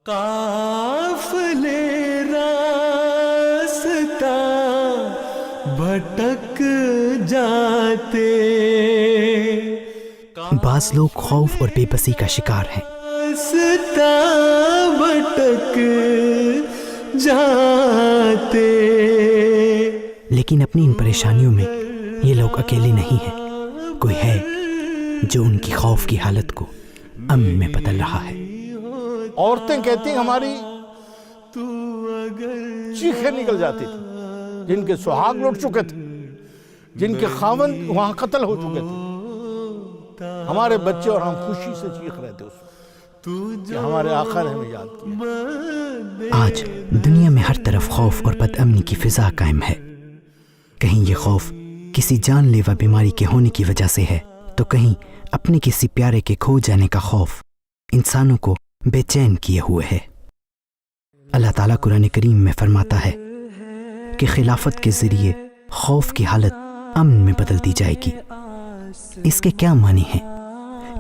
قافلے راستہ بھٹک جاتے. بعض لوگ خوف اور بے بسی کا شکار ہیں. راستہ بھٹک جاتے. لیکن اپنی ان پریشانیوں میں یہ لوگ اکیلے نہیں ہیں. کوئی ہے جو ان کی خوف کی حالت کو امن میں بدل رہا ہے. عورتیں کہتی ہیں ہماری چیخیں نکل جاتی تھی، جن کے سہاگ لٹ چکے تھے، جن کے خاوند وہاں قتل ہو چکے تھے. ہمارے بچے اور ہم خوشی سے چیخ رہے تھے اس وقت کہ ہمارے آقا نے ہمیں یاد کیا. آج دنیا میں ہر طرف خوف اور بد امنی کی فضا قائم ہے. کہیں یہ خوف کسی جان لیوا بیماری کے ہونے کی وجہ سے ہے، تو کہیں اپنے کسی پیارے کے کھو جانے کا خوف انسانوں کو بے چین کیے ہوئے ہے. اللہ تعالیٰ قرآن کریم میں فرماتا ہے کہ خلافت کے ذریعے خوف کی حالت امن میں بدل دی جائے گی. اس کے کیا معنی ہیں؟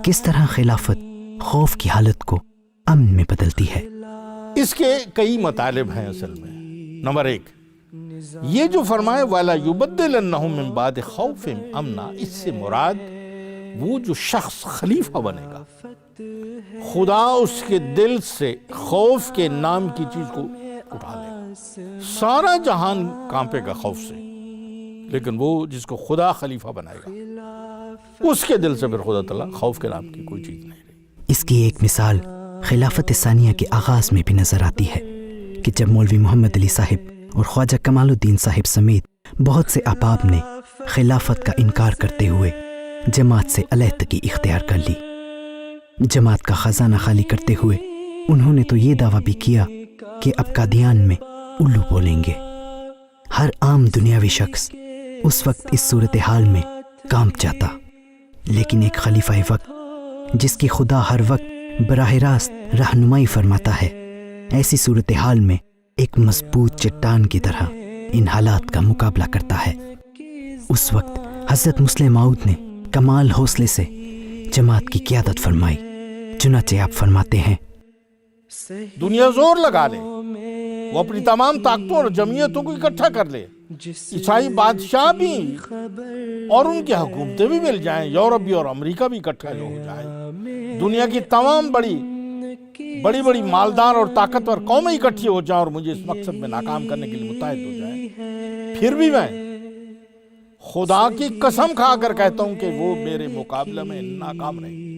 کس طرح خلافت خوف کی حالت کو امن میں بدلتی ہے؟ اس کے کئی مطالب ہیں. اصل میں نمبر 1 یہ جو فرمائے وَلَا يُبَدِّلَنَّهُم مِّن بَعْدِ خَوْفِهِمْ امنا، اس سے مراد وہ جو شخص خلیفہ بنے گا، خدا اس کے دل سے خوف کے نام کی چیز کو اٹھا لے گا. سارا جہان کانپے گا خوف سے، لیکن وہ جس کو خدا خلیفہ بنائے گا اس کے دل سے پھر خدا تعالیٰ خوف کے نام کی کوئی چیز نہیں رہی. اس کی ایک مثال خلافت ثانیہ کے آغاز میں بھی نظر آتی ہے کہ جب مولوی محمد علی صاحب اور خواجہ کمال الدین صاحب سمیت بہت سے احباب نے خلافت کا انکار کرتے ہوئے جماعت سے علیحدگی اختیار کر لی. جماعت کا خزانہ خالی کرتے ہوئے انہوں نے تو یہ دعویٰ بھی کیا کہ اب قادیان میں الو بولیں گے. ہر عام دنیاوی شخص اس وقت اس صورتحال میں کانپ جاتا، لیکن ایک خلیفہ وقت جس کی خدا ہر وقت براہ راست رہنمائی فرماتا ہے، ایسی صورتحال میں ایک مضبوط چٹان کی طرح ان حالات کا مقابلہ کرتا ہے. اس وقت حضرت مسلم موعود نے کمال حوصلے سے جماعت کی قیادت فرمائی. چنانچہ آپ فرماتے ہیں دنیا زور لگا لے، وہ اپنی تمام طاقتوں اور جمعیتوں کو اکٹھا کر لے، عیسائی بادشاہ بھی اور ان کی حکومتیں بھی مل جائیں، یورپ بھی اور امریکہ بھی اکٹھا ہو جائے، دنیا کی تمام بڑی بڑی مالدار اور طاقتور قومیں اکٹھی ہو جائیں اور مجھے اس مقصد میں ناکام کرنے کے لیے متحد ہو جائیں، پھر بھی میں خدا کی قسم کھا کر کہتا ہوں کہ وہ میرے مقابلے میں ناکام نہیں.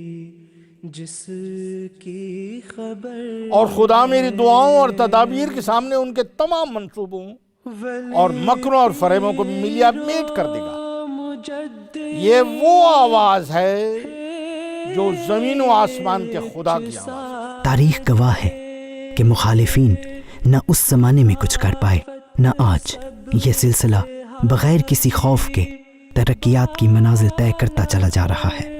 اور خدا میری دعاؤں اور تدابیر کے سامنے ان کے تمام منصوبوں اور مکروں اور فریبوں کو ملیا میٹ کر دے گا. یہ وہ آواز ہے جو زمین و آسمان کے خدا کی آواز. تاریخ گواہ ہے کہ مخالفین نہ اس زمانے میں کچھ کر پائے نہ آج. یہ سلسلہ بغیر کسی خوف کے ترقیات کی منازل طے کرتا چلا جا رہا ہے.